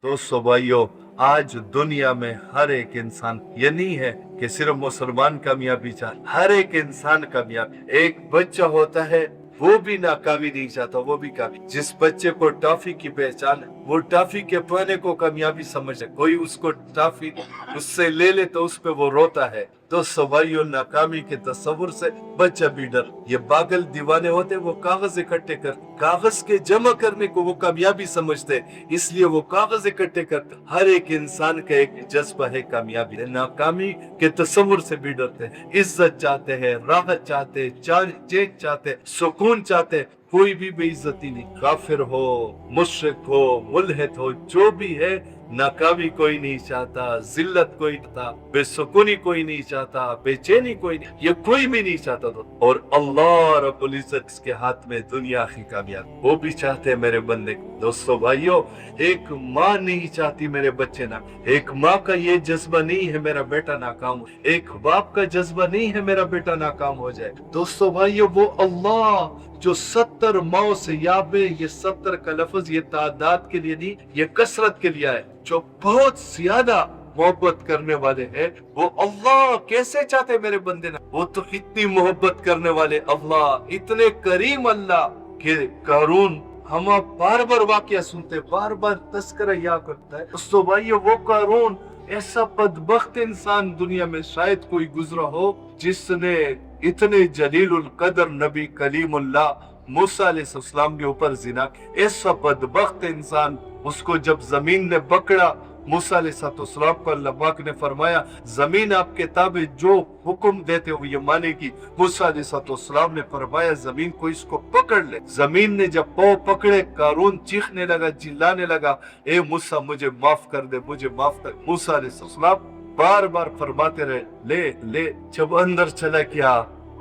दोस्तों भाइयों, आज दुनिया में हर एक इंसान, ये नहीं है कि सिर्फ मुसलमान कामयाबी चाहता, हर एक इंसान कामयाबी। एक बच्चा होता है वो भी नाकामी नहीं चाहता, वो भी कामयाबी। जिस बच्चे को टॉफी की पहचान है वो टॉफी के पाने को कामयाबी समझे, कोई उसको टॉफी उससे ले ले तो उस पे वो रोता है। तो भाइयों, नाकामी के तस्वुर से बच्चा भी डर। ये पागल दीवाने होते, वो कागज इकट्ठे कर, कागज के जमा करने को वो कामयाबी समझते, इसलिए वो कागज इकट्ठे करते। हर एक इंसान का एक जज्बा है कामयाबी, नाकामी के तस्वुर से भी डरते हैं। इज्जत चाहते हैं, राहत चाहते हैं, चैन चाहते हैं, सुकून चाहते हैं। कोई भी बेइज्जती नहीं, काफिर हो, मुशरिक हो, मुल्हिद हो, जो भी है, नाकामी कोई नहीं चाहता, जिल्लत कोई नहीं चाहता, बेसुकूनी कोई नहीं चाहता, बेचैनी कोई नहीं, ये कोई भी नहीं चाहता। और अल्लाह रब्बुल इज्जत के हाथ में दुनिया की कामयाबी, वो भी चाहते हैं मेरे बंदे को। दोस्तों भाइयों, एक माँ नहीं चाहती मेरे बच्चे ना, एक माँ का ये जज्बा नहीं है मेरा बेटा नाकाम हो, एक बाप का जज्बा नहीं है मेरा बेटा नाकाम हो जाए। दोस्तों भाइयों, वो अल्लाह जो 70 माओ से याबे, ये 70 का लफ्ज ये तादाद के लिए नहीं, ये कसरत के लिए है, जो बहुत ज्यादा मोहब्बत करने वाले हैं, वो अल्लाह कैसे चाहते मेरे बंदे ना, वो तो इतनी मोहब्बत करने वाले अल्लाह, इतने करीम अल्लाह के कारून हम आप बार बार वाकया सुनते, बार बार तस्करा याद करता है। दोस्तों भाइयों, वो कारून ऐसा बदबख्त इंसान दुनिया में शायद कोई गुजरा हो जिसने इतने जलीलुल कदर नबी कलीमुल्लाह मूसा अलैहिस्सलाम के ऊपर जिना। ऐसा बदबख्त इंसान, उसको जब जमीन ने पकड़ा, मूसा अलैहिस्सलाम को अल्लाह पाक ने फरमाया, जमीन आपके ताबे जो हुक्म देते हो ये मानेगी। मूसा अलैहिस्सलाम ने फरमाया, जमीन को इसको पकड़ ले। जमीन ने जब पाँव पकड़े, कारून चीखने लगा, चिल्लाने लगा, ए मूसा मुझे माफ कर दे, मुझे माफ कर। मूसा अलैहिस्सलाम बार बार फरमाते रहे, ले ले। जब अंदर चला क्या,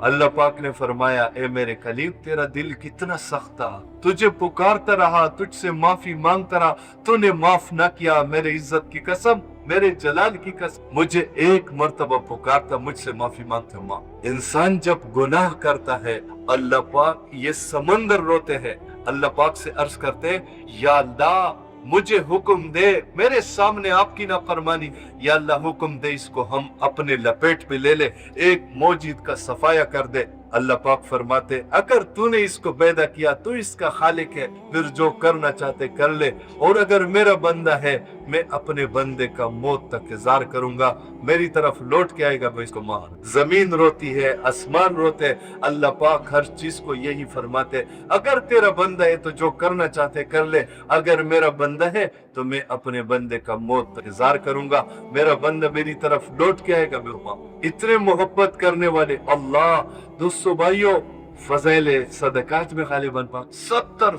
अल्लाह पाक ने फरमाया, ए मेरे कलीम, तेरा दिल कितना सख्त था, तुझे पुकारता रहा, तुझसे माफी मांगता रहा, तूने माफ ना किया। मेरे इज्जत की कसम, मेरे जलाल की कसम, मुझे एक मर्तबा पुकारता, मुझसे माफी मांगता। माँ, इंसान जब गुनाह करता है, अल्लाह पाक ये समंदर रोते हैं, अल्लाह पाक से अर्ज करते हैं, या अल्लाह मुझे हुक्म दे, मेरे सामने आपकी नाफरमानी, या अल्लाह हुक्म दे, इसको हम अपने लपेट पे ले ले, एक मौजूद का सफाया कर दे। अल्लाह पाक फरमाते, अगर तूने इसको पैदा किया, तू इसका खालिक है, फिर जो करना चाहते कर ले। और अगर मेरा बंदा है, मैं अपने बंदे का मौत तक इंतजार करूंगा, मेरी तरफ लौट के आएगा, मैं इसको मार। जमीन रोती है, आसमान रोते, अल्लाह पाक हर चीज को यही फरमाते, अगर तेरा बंदा है तो जो करना चाहते कर ले, अगर मेरा बंदा है तो मैं अपने बंदे का मौत तक इंतजार करूंगा, मेरा बंदा मेरी तरफ लौट के आएगा, मैं मार। इतने मोहब्बत करने वाले अल्लाह। दोस्तों भाइयों, फज़ैले सदकात में गालिबन पाक 70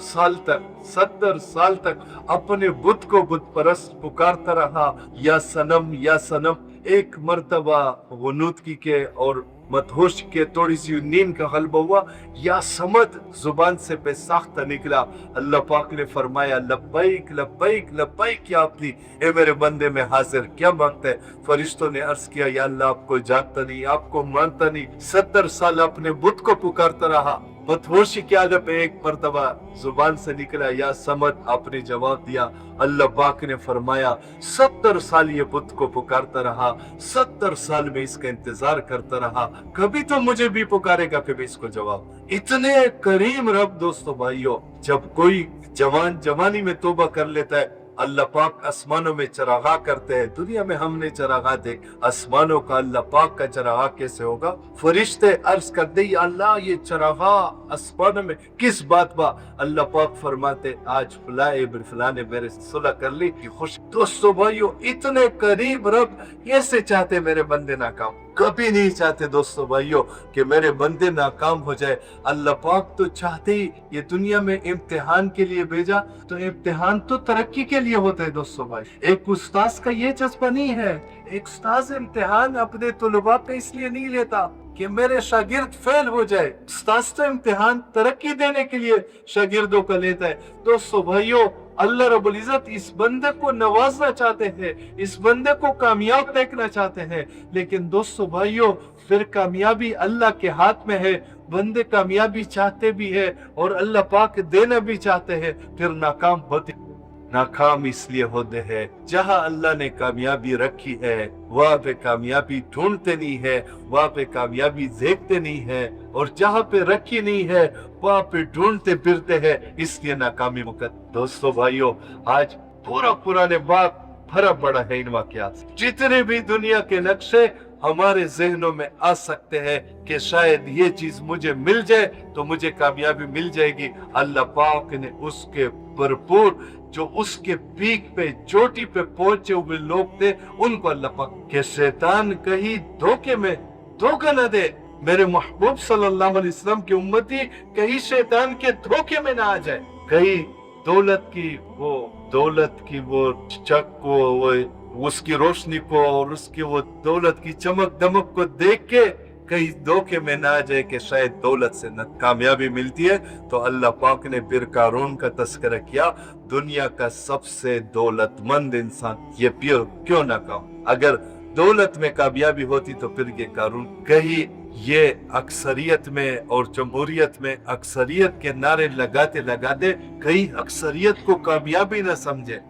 साल तक अपने बुत को बुत परस्त पुकारता रहा, या सनम या सनम। एक मर्तबा गुनूदगी के और मदहोश के थोड़ी सी नींद का गलबा हुआ, या समद जुबान से बेसाख्ता निकला। अल्लाह पाक ने फरमाया, लब्बैक लब्बैक लब्बैक या अपनी, ए मेरे बंदे में हाजिर, क्या मांगता है? फरिश्तों ने अर्ज किया, या अल्लाह आपको जानता नहीं, आपको मानता नहीं। 70 साल अपने बुत को पुकारता रहा, बदहोशी की आदत में एक मर्तबा जुबान से निकला, या समद, आपने जवाब दिया। अल्लाह पाक ने फरमाया, 70 साल ये बुत को पुकारता रहा, 70 साल में इसका इंतजार करता रहा, कभी तो मुझे भी पुकारेगा, कभी इसको जवाब। इतने करीम रब। दोस्तों भाइयों, जब कोई जवान जवानी में तौबा कर लेता है, अल्लाह पाक आसमानों में चरागा करते हैं। दुनिया में हमने चरागा देख, आसमानों का अल्लाह पाक का चरागा कैसे होगा? फरिश्ते अर्ज करते, या अल्लाह ये चरागा आसमानों में किस बात बा? अल्लाह पाक फरमाते, आज फला ने मेरे सुलह कर ली कि खुश। दोस्तों भाइयों, इतने करीब रब कैसे चाहते मेरे बंदे नाकाम? कभी नहीं चाहते दोस्तों भाइयों कि मेरे बंदे नाकाम हो जाए। अल्लाह पाक तो चाहते ही ये दुनिया में इम्तिहान के लिए भेजा, तो इम्तिहान तो तरक्की के लिए होता है। दोस्तों भाई, एक उस्ताद का ये जज्बा नहीं है, एक उस्ताद इम्तिहान अपने तुलबा पे इसलिए नहीं लेता कि मेरे शागिर्द फेल हो जाए। उस्ताद तो इम्तिहान तरक्की देने के लिए शागिर्दों का लेता है। दोस्तों भाइयों, अल्लाह रब्बुल इज्जत इस बंदे को नवाजना चाहते हैं, इस बंदे को कामयाब देखना चाहते हैं, लेकिन दोस्तों भाइयों, फिर कामयाबी अल्लाह के हाथ में है। बंदे कामयाबी चाहते भी है और अल्लाह पाक देना भी चाहते हैं, फिर नाकाम होते। नाकाम इसलिए होते हैं जहां अल्लाह ने कामयाबी रखी है वहां पे कामयाबी ढूंढते नहीं है, वहां पे कामयाबी देखते नहीं है, और जहां पे रखी नहीं है वहां पे ढूंढते फिरते हैं, इसलिए नाकामी मुकद। दोस्तों भाइयों, आज पूरा पुराने बाप भरा पड़ा है इन वाकयात से। जितने भी दुनिया के नक्शे हमारे जहनों में आ सकते हैं कि शायद ये चीज मुझे मिल जाए तो मुझे कामयाबी मिल जाएगी, अल्लाह पाक ने उसके भरपूर, जो उसके पीक पे चोटी पे पहुंचे हुए लोग थे, उनको अल्लाह पाक के शैतान कहीं धोखे में धोखा न दे। मेरे महबूब सल्लल्लाहु अलैहि वसल्लम की उम्मती कहीं शैतान के धोखे में ना आ जाए, कहीं दौलत की वो चक को, वो उसकी रोशनी को और उसकी वो दौलत की चमक दमक को देख के कहीं धोखे में ना आ जाए कि शायद दौलत से न कामयाबी मिलती है। तो अल्लाह पाक ने फिर कारून का तस्करा किया, दुनिया का सबसे दौलतमंद इंसान, ये प्योर क्यों ना कहूं। अगर दौलत में कामयाबी होती तो फिर ये कारून कहीं ये अक्सरियत में और जमहूरियत में अक्सरियत के नारे लगाते लगाते कई अक्सरियत को कामयाबी ना समझे,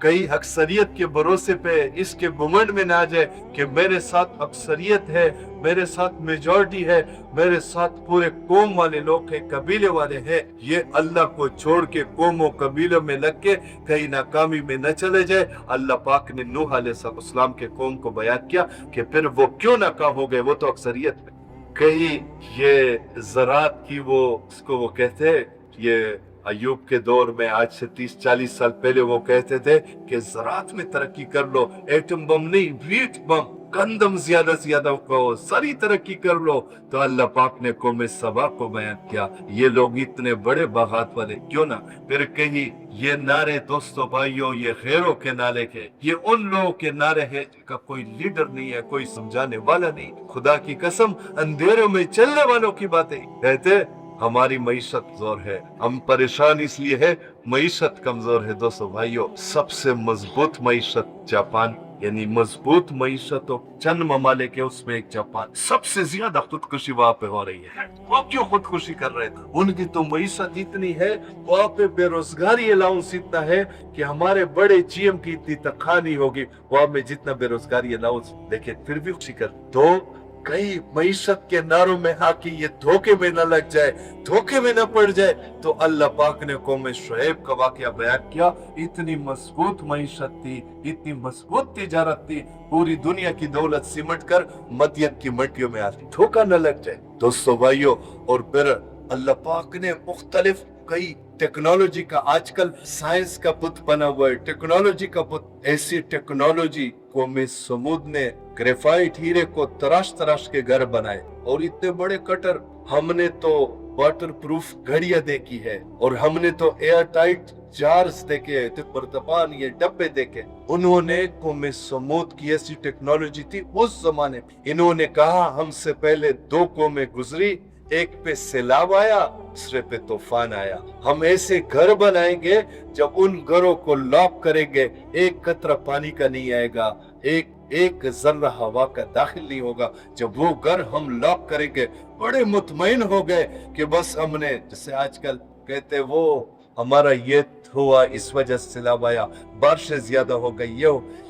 कई अक्सरियत के भरोसे पे इसके घुमंड में ना आ जाए कि मेरे साथ अक्सरियत है, मेरे साथ मेजॉरिटी है, मेरे साथ पूरे कौम वाले लोग हैं, कबीले वाले हैं। ये अल्लाह को छोड़ के कौमों कबीलों में लग के कहीं नाकामी में न चले जाए। अल्लाह पाक ने नूह अलैहिस्सलाम के कौम को बयान किया कि फिर वो क्यों नाकाम हो गए, वो तो अक्सरियत में। कहीं ये ज़रात की वो उसको वो कहते हैं, ये अयूब के दौर में आज से 30-40 साल पहले वो कहते थे कि ज़रात में तरक्की कर लो, एटम बम नहीं, व्हीट बम, गंदम ज्यादा से ज्यादा कहो, सारी तरक्की कर लो। तो अल्लाह पाक ने कौम सबा को बयान किया, ये लोग इतने बड़े बागात वाले क्यों ना। फिर कहीं ये नारे दोस्तों भाइयों, ये गैरों के नारे के, ये उन लोगों के नारे हैं जिनका कोई लीडर नहीं है, कोई समझाने वाला नहीं। खुदा की कसम, अंधेरों में चलने वालों की बातें कहते हमारी मईशत जोर है, हम परेशान इसलिए है, मईशत कमजोर है। दोस्तों भाइयों, सबसे मजबूत मईशत जापान, यानी मजबूत मईशत चंद ममालिक है, उसमें एक जापान। सबसे ज्यादा खुदकुशी वहां पे हो रही है। वो क्यों खुदकुशी कर रहे थे? उनकी तो मईशत इतनी है, वहां पे बेरोजगारी अलाउंस इतना है कि हमारे बड़े जीएम की इतनी तनख्वाह नहीं होगी वहां में जितना बेरोजगारी अलाउंस, लेकिन फिर भी खुशी कर। तो कई मईशत के नारों में आके ये धोखे में न लग जाए, धोखे में न पड़ जाए। तो अल्लाह पाक ने कौम शुएब का वाकया बयान किया, इतनी मजबूत मईशत थी, इतनी मजबूत तिजारत थी, पूरी दुनिया की दौलत सिमट कर मदियन की मट्टियों में आती, धोखा न लग जाए। दोस्तों भाइयों, और फिर अल्लाह पाक ने मुख्तलिफ कई टेक्नोलॉजी का, आजकल साइंस का पुत बना हुआ है, टेक्नोलॉजी का पुत, ऐसी टेक्नोलॉजी कौम समूद ने ग्रेफाइट हीरे को तराश तराश के घर बनाए, और इतने बड़े कटर। हमने तो वाटर प्रूफ घड़ियां देखी है, और हमने तो एयर टाइट जार्स देखे हैं, बर्तमान ये डब्बे देखे। उन्होंने कौम समूद की ऐसी टेक्नोलॉजी थी उस जमाने में। इन्होंने कहा हमसे पहले 2 कौमें गुजरी, एक पे सैलाब आया, दूसरे पे तूफान आया। हम ऐसे घर बनाएंगे जब उन घरों को लॉक करेंगे, एक कतरा पानी का नहीं आएगा, एक जर्रा हवा का दाखिल नहीं होगा। जब वो घर हम लॉक करेंगे, बड़े मुतमईन हो गए कि बस हमने, जैसे आजकल कहते वो हमारा ये हुआ, इस वजह से सैलाब आया, बारिशें ज्यादा हो गई।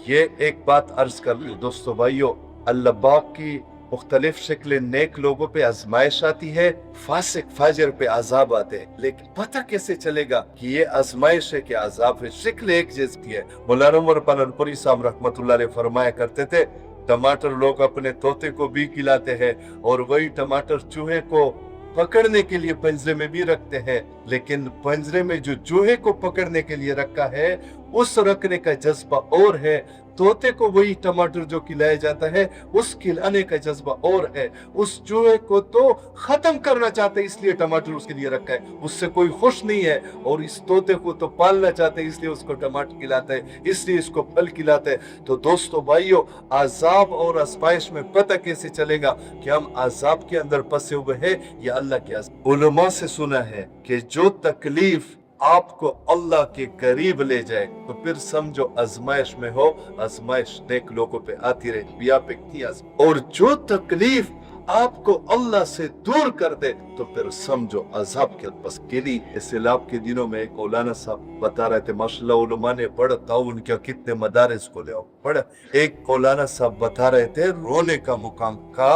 ये एक बात अर्ज कर लूं दोस्तों भाइयों, अल्लाह पाक की मुख्तलिफ शक्लें, नेक लोगों पे आजमाइश आती है, फासिक फाजिर पे अजाब आते हैं। लेकिन पता कैसे चलेगा कि ये आजमाइश है कि अजाब है? शक्ल एक जैसी है। मौलाना उमर पालनपुरी साहब रहमतुल्लाह अलैह फरमाया करते थे, टमाटर लोग अपने तोते को भी खिलाते हैं, और वही टमाटर चूहे को पकड़ने के लिए पंजरे में भी रखते हैं, लेकिन पंजरे में जो चूहे को पकड़ने के लिए रखा है, उस रखने का जज्बा और है। तोते को वही टमाटर जो खिलाया जाता है, उस खिलाने का जज्बा और है। उस चूहे को तो खत्म करना चाहते हैं, इसलिए टमाटर उसके लिए रखा है, उससे कोई खुश नहीं है। और इस तोते को तो पालना चाहते हैं, इसलिए उसको टमाटर खिलाता है, इसलिए इसको फल खिलाते हैं। तो दोस्तों भाइयों, अजाब और आजमाइश में पता कैसे चलेगा कि हम अजाब के अंदर फंसे हुए हैं या अल्लाह के अजाब? उलमा से सुना है कि जो तकलीफ आपको अल्लाह के करीब ले जाए तो फिर समझो आजमाइश में हो। आजमाइश नेक लोगों पे आती रहे, और जो तकलीफ आपको अल्लाह से दूर कर दे तो फिर समझो अजाब के बस के लिए। इस इलाब के दिनों में एक मौलाना साहब बता रहे थे, माशाल्लाह उलमा ने पढ़ा था उनके कितने मदारिस को ले आओ पढ़ा। एक मौलाना साहब बता रहे थे रोने का मुकाम का,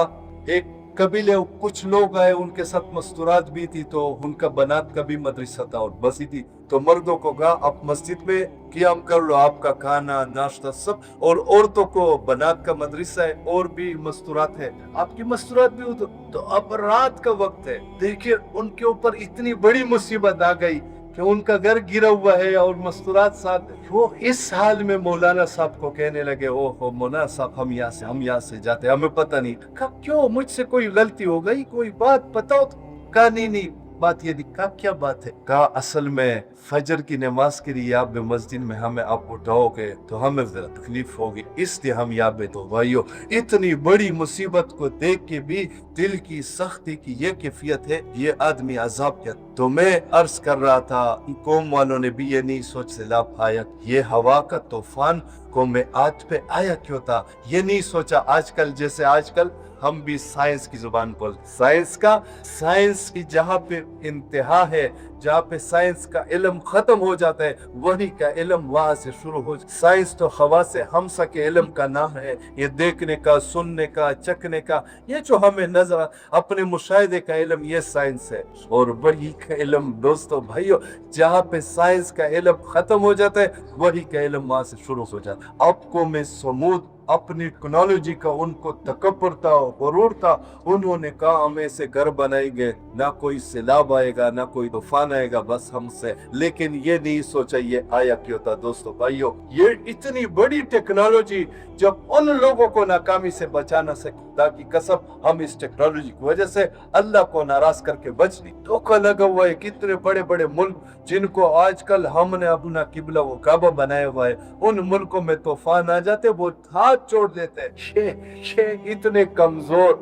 एक कबीले कुछ लोग आए उनके साथ मस्तूरात भी थी, तो उनका बनात का भी मदरसा था और बसी थी, तो मर्दों को कहा आप मस्जिद में क़ियाम कर लो, आपका खाना नाश्ता सब, और औरतों को बनात का मदरसा है और भी मस्तूरात है, आपकी मस्तूरात भी हो। तो अब रात का वक्त है, देखिए उनके ऊपर इतनी बड़ी मुसीबत आ गई कि उनका घर गिरा हुआ है और मस्तूरात साथ। वो इस हाल में मौलाना साहब को कहने लगे, ओहो मौलाना साहब हम यहाँ से जाते, हमें पता नहीं। कहा क्यों, मुझसे कोई गलती हो गई, कोई बात बताओ तो। कहा नहीं बात ये दिखा, क्या बात है? कहा असल में फजर की नमाज के लिए आप मस्जिद में हमें आप उठाओगे तो हमें जरा तकलीफ होगी, इसलिए हम यहाँ पे। तो भाइयों इतनी बड़ी मुसीबत को देख के भी दिल की सख्ती की ये कैफियत है, ये आदमी अजाब क्या। तो मैं अर्ज कर रहा था कौम वालों ने भी ये नहीं सोच से लाभ आया, ये हवा का तूफान कौम आद पे आया क्यों था, ये नहीं सोचा। आजकल जैसे आजकल हम भी साइंस की जुबान बोल, साइंस की जहाँ पे इंतहा है, जहाँ पे साइंस का इल्म खत्म हो जाता है, वही का इल्म वहां से शुरू हो। साइंस तो हवा से हमसा के इल्म का नाम है, ये देखने का, सुनने का, चखने का, ये जो हमें नजर अपने मुशाहिदे का इल्म, ये साइंस है। और वही का इल्म दोस्तों भाइयों, जहाँ पे साइंस का इल्म खत्म हो जाता है, वही का इल्म वहां से शुरू हो जाता है। आपको में समूद अपनी टेक्नोलॉजी का उनको तकब्बुर था, गुरूर था, उन्होंने कहा हम ऐसे घर बनाएंगे, ना कोई सैलाब आएगा, ना कोई तूफान आएगा, बस हमसे। लेकिन ये नहीं सोचा ये आया क्यों था दोस्तों भाइयों। ये इतनी बड़ी टेक्नोलॉजी जब उन लोगों को नाकामी से बचा ना सकता कि कसम हम इस टेक्नोलॉजी की वजह से अल्लाह को नाराज करके बच नहीं। धोखा लगा हुआ है कितने बड़े बड़े मुल्क जिनको आजकल हमने अपना किबला वो काबा बनाया हुआ है, उन मुल्कों में तूफान आ जाते वो हाथ छोड़ देते हैं। ये इतने कमजोर,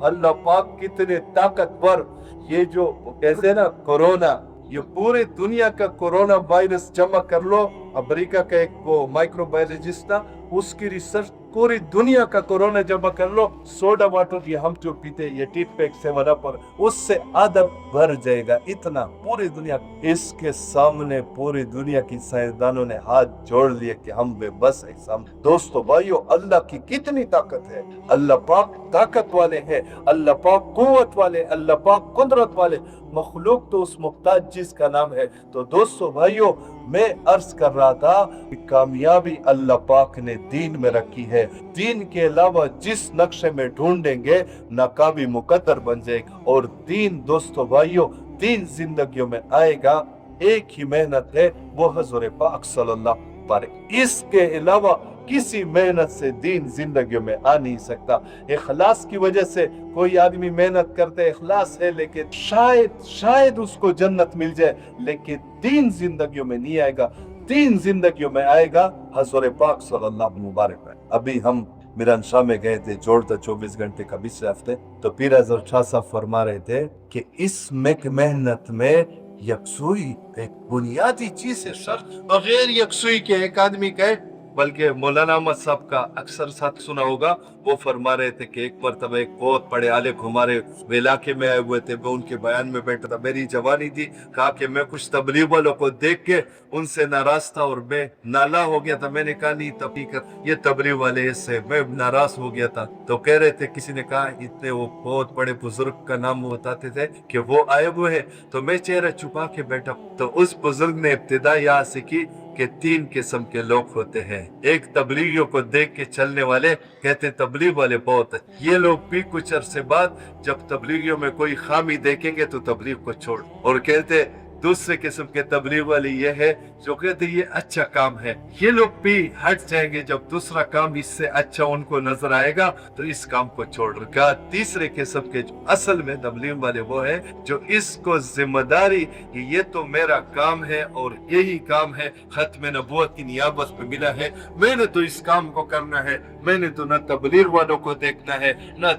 अल्लाह पाक कितने ताकतवर। ये जो कैसे ना कोरोना, ये पूरे दुनिया का कोरोना वायरस जमा कर लो, अमेरिका का एक वो माइक्रोबायोलॉजिस्ट था, उसकी रिसर्च पूरी दुनिया का कोरोना जमा कर लो, सोडा वाटर ये हम जो पीते ये टीटपैक से वरा पर, उससे आधा भर जाएगा इतना पूरी दुनिया। इसके सामने पूरी दुनिया की साइंसदानों ने हाथ जोड़ लिए कि हम बेबस है सामने। दोस्तों भाइयों अल्लाह की कितनी ताकत है, अल्लाह पाक ताकत वाले हैं, अल्लाह पाक कुव्वत वाले, अल्लाह पाक कुदरत वाले, मखलूक तो उस मुख्ताज जिसका नाम है। तो दोस्तों भाइयों मैं अर्ज कर रहा था कि कामयाबी अल्लाह पाक ने दीन में रखी है, दीन के अलावा जिस नक्शे में ढूंढेंगे नाकामी मुकद्दर बन जाएगा। और दीन दोस्तों भाइयों दीन जिंदगियों में आएगा, एक ही मेहनत है वो हुजूर पाक सल्लल्लाहु अलैहि वसल्लम, इसके अलावा किसी मेहनत से दीन जिंदगियों में आ नहीं सकता। इखलास की वजह से कोई आदमी मेहनत करते इखलास है, लेकिन शायद उसको जन्नत मिल जाए, लेकिन दीन जिंदगियों में नहीं आएगा। दीन जिंदगियों में आएगा हुजूर पाक सल्लल्लाहु मुबारक है। अभी हम मिरान शाह में गए थे, जोड़ता 24 घंटे का 20 हफ्ते, तो पीर हज़रत शाह साहब फरमा रहे थे कि इस मेहनत में यकसुई एक बुनियादी चीज है सर, बगैर यकसुई के एक आदमी कहे, बल्कि मौलाना अहमद साहब का अक्सर साथ सुना होगा, वो फरमा रहे थे कि एक मरतबा एक बहुत बड़े आलिम हमारे इलाके में आए हुए थे, मैं उनके बयान में बैठा था, मेरी जवानी थी, कहा कि मैं कुछ तबलीग वालों को देख के उनसे नाराज था और मैं नाला हो गया था। मैंने कहा नहीं तबलीग ये तबलीग वाले इससे मैं नाराज हो गया था। तो कह रहे थे, किसी ने कहा इतने वो बहुत बड़े बुजुर्ग का नाम बताते थे कि वो आए हुए हैं, तो मैं चेहरा छुपा के बैठा। तो उस बुजुर्ग ने इब्तिदा यहाँ से की कि 3 किस्म के लोग होते हैं। एक तबलीगियों को देख के चलने वाले, कहते तबलीग वाले बहुत है, ये लोग भी कुछ अरसे बाद जब तबलीगियों में कोई खामी देखेंगे तो तबलीग को छोड़। और कहते दूसरे किस्म के तबलीग वाले ये है जो कहते ये अच्छा काम है, ये लोग भी हट जाएंगे जब दूसरा काम इससे अच्छा उनको नजर आएगा तो इस काम को छोड़ रखा। तीसरे किस्म के जो असल में तबलीग वाले वो है जो इसको जिम्मेदारी कि ये तो मेरा काम है और यही काम है, खत्म नबूवत की नियाबत पे मिला है, मैंने तो इस काम को करना है, मैंने तो न तबलीग वालों को देखना है न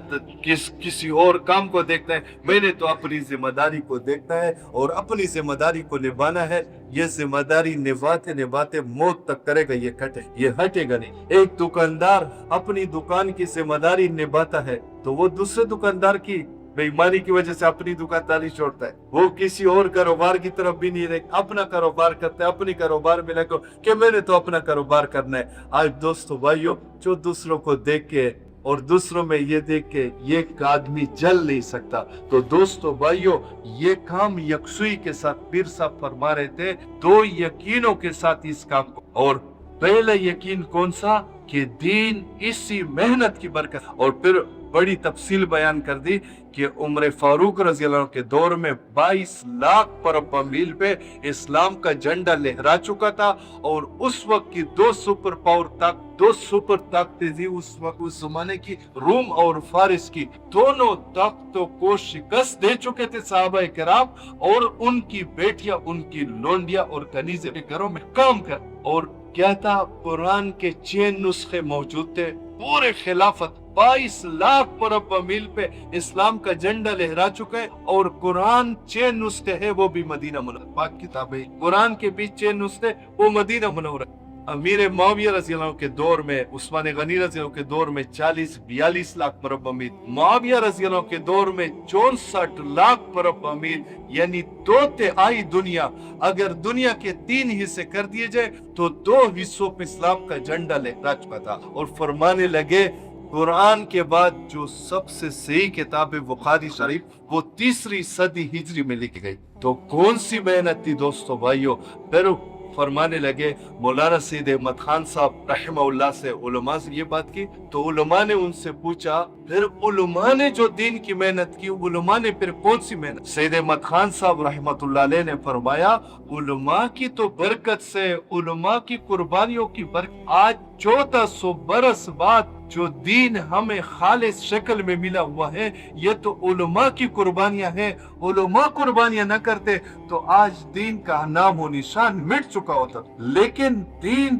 किसी और काम को देखना है, मैंने तो अपनी जिम्मेदारी को देखना है और अपनी जिम्मेदारी को निभाना है। ये जिम्मेदारी निभाते मौत तक करेगा, ये हटेगा नहीं। एक दुकानदार अपनी दुकान की जिम्मेदारी निभाता है तो वो दूसरे दुकानदार की बेईमानी की वजह से अपनी दुकानदारी छोड़ता है, वो किसी और कारोबार की तरफ भी नहीं देख, अपना कारोबार करता है, अपनी कारोबार में लगो कि मैंने तो अपना कारोबार करना है। आज दोस्तों भाइयों, जो दूसरों को देख के और दूसरों में ये देख के ये आदमी जल नहीं सकता। तो दोस्तों भाइयों, ये काम यकसुई के साथ पीर साहब फरमा रहे थे, 2 यकीनों के साथ इस काम को। और पहला यकीन कौन सा? कि दीन इसी मेहनत की बरकत। और फिर बड़ी तफसील बयान कर दी कि उमर फारूक रज़ी अल्लाह के दौर में 22 लाख पर मील पे इस्लाम का झंडा लहरा चुका था। और उस वक्त की 2 सुपर ताकतें थी उस वक्त, उस जमाने की, रूम और फारिस की। दोनों ताकतों को शिकस्त दे चुके थे सहाबाए किराम, और उनकी बेटियां, उनकी लोंडियां और कनीज़े के घरों में काम कर। और क्या था? कुरान के 6 नुस्खे मौजूद थे। पूरे खिलाफत 22 लाख पर मील पे इस्लाम का झंडा लहरा चुका है। और कुरान 6 नुस्खे है, वो भी मदीना मुनव्वरा, पाक किताब है। कुरान के भी 6 नुस्खे, वो मदीना मुनव्वरा। अमीर मुआविया रज़ी अल्लाह के दौर में, उस्मान गनी रज़ी अल्लाह के दौर में 40-42 लाख पर मील। मुआविया रज़ी अल्लाह के दौर में 64 लाख पर मील, यानी 2/3 दुनिया। अगर दुनिया के 3 हिस्से कर दिए जाए तो 2 हिस्सों पे इस्लाम का झंडा लहरा चुका था। और फरमाने लगे, कुरान के बाद जो सबसे सही किताब है बुखारी शरीफ, वो 3री सदी हिजरी में लिखी गई। तो कौन सी मेहनत थी दोस्तों भाइयों? फिर फरमाने लगे, मौलाना सईद अहमद खान साहब रहमहुल्लाह से उलमा से ये बात की, तो उलमा ने उनसे पूछा, फिर उलमा ने जो दीन की मेहनत की, उलमा ने फिर कौन सी मेहनत? सईद अहमद खान साहब रहमतुल्लाह अलैह ने फरमाया, उलमा की तो बरकत से, उलमा की कुर्बानियों की बरकत, आज 1400 बरस बाद जो दीन हमें खालिस शक्ल में मिला हुआ है, ये तो उलमा की कुर्बानियां हैं। उलमा कुर्बानियां न करते तो आज दीन का नाम और निशान मिट चुका होता। लेकिन दीन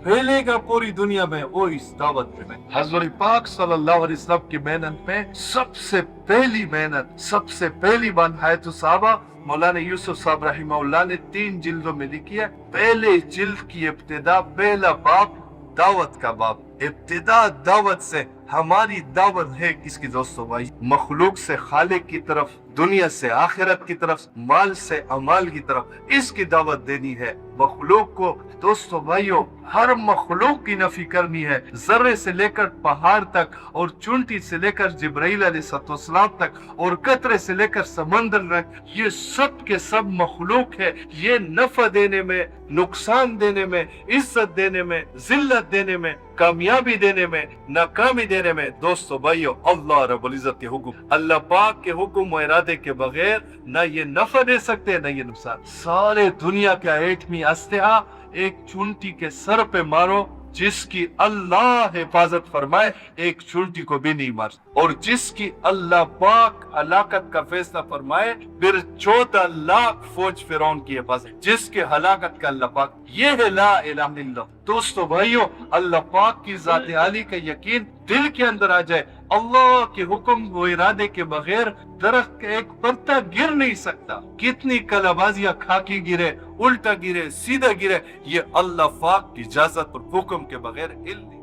फैलेगा पूरी दुनिया में, वो इस दावत में। हज़रत पाक सल्लल्लाहु अलैहि वसल्लम की मेहनत में सबसे पहली मेहनत, सबसे पहली बात है तो साहबा मौलाना यूसुफ साहब रहमहुल्लाह ने 3 जिल्दों में लिखी है। पहले जिल्द की इब्तिदा, पहला बाब दावत का बाब। इब्तिदा दावत से, हमारी दावत है किसकी दोस्तों भाई? मखलूक से खालिक की तरफ, दुनिया से आखिरत की तरफ, माल से अमाल की तरफ, इसकी दावत देनी है। मखलूक को दोस्तों भाइयों, हर मखलूक की नफी करनी है, जर्रे से लेकर पहाड़ तक, और चुंटी से लेकर जिब्राइल अलैहिस्सलाम तक, और कतरे से लेकर समंदर तक, ये सब के सब मखलूक है। ये नफा देने में, नुकसान देने में, इज्जत देने में, जिल्लत देने में, कामयाबी देने में, नाकामी देने में, दोस्तों भाइयों, अल्लाह रब्बुल इज्जत के हुक्म, अल्लाह पाक के हुक्म और इरादे के बगैर ना ये नफा दे सकते, ना ये नुकसान। सारे दुनिया का एटमी अस्लहा एक चुंटी के सर पे मारो, जिसकी अल्लाह हिफाजत फरमाए, एक चुंटी को भी नहीं मार। और जिसकी अल्लाह पाक हलाकत का फैसला फरमाए, फिर 14 लाख फौज फिरौन की हिफाजत, जिसके हलाकत का अल्लाह पाक। ये है ला इलाहा इल्लल्लाह। दोस्तों भाइयों, अल्लाह पाक की जात आली का यकीन दिल के अंदर आ जाए। अल्लाह के हुक्म व इरादे के बगैर दरख्त का एक पत्ता गिर नहीं सकता। कितनी कलाबाजियां खाकी गिरे, उल्टा गिरे, सीधा गिरे, ये अल्लाह पाक की इजाजत और हुक्म के बगैर हिल नहीं।